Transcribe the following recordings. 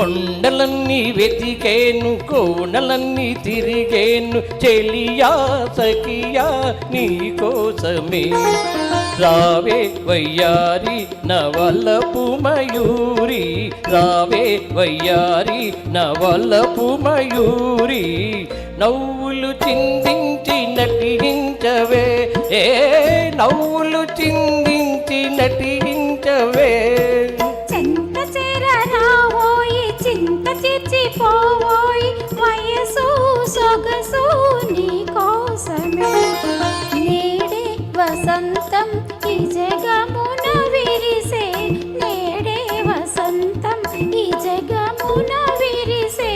కొండలన్నీ వెతికేను కోణలన్నీ తిరిగేను చెలియా సఖియా నీ కోసమే రావే వయ్యారి నవలపు మయూరి రావే వయ్యారి నవలపు మయూరి నవ్వులు చిందించి నటించవే ఏ నవ్వులు చిందించి నటించవే చెంత చేరరావోయి చింత చిచ్చిపోవోయి వయసు సొగసు నీ కోసమే నేడే వసంతం ఈ జగమున విరిసే నేడే వసంతం ఈ జగమున విరిసే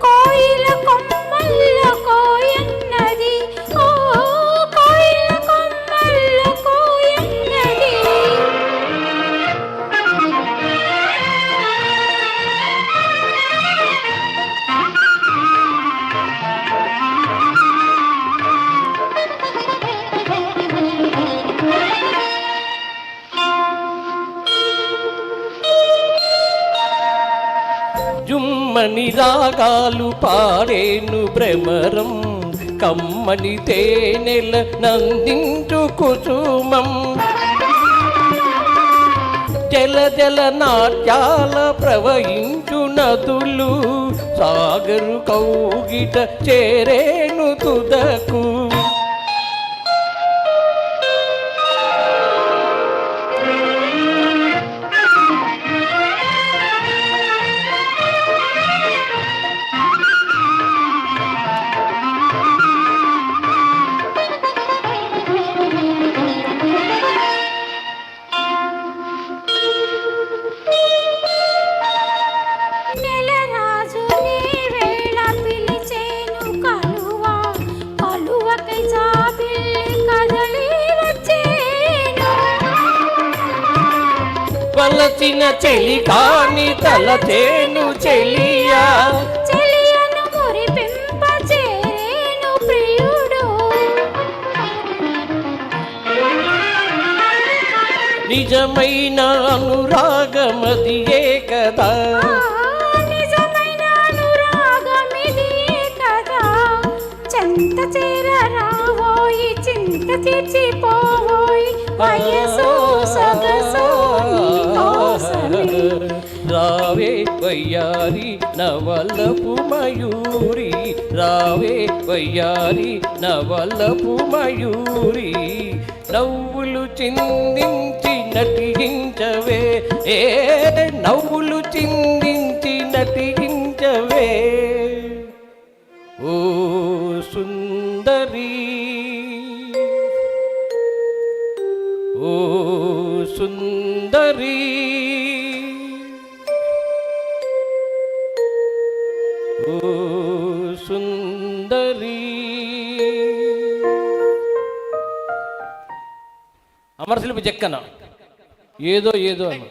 కోయిల కొమ్మల్లో కోయన్నది ఓ కోయిల కొమ్మల్లో కోయన్నది జుమ్మని రాగాలు పాడేను భ్రమరం కమ్మని తేనెల నందించు కుసుమం జల జల నాట్యాల ప్రవహించు నదులు సాగరు కౌగిట చేరేను తుదకు నెలరాజు నీ వేళ పిలిచేను కలువ కలువకై జాబిల్లి కదలి వచ్చేను వలచిన చెలి కాని తలచేను చెలియా చెలియను మురిపింప చేరేను ప్రియుడు నిజమైన అనురాగమదియే కదా నిజమైన అనురాగమిదియే కదా చెంత చేరరావోయి చింత తీర్చిపోవోయి వయసు సొగసు నీ కోసమే రావే వయ్యారి నవలపు మయూరి రావే వయ్యారి నవలపు మయూరి నవ్వులు చిందించి నటించవే ఏ నవ్వులు చిందించి నటించవే ఓ సుందరి ఓ సుందరి ఓ సుందరి అమరశిల్పి చెక్కన ఏదో ఏదో అని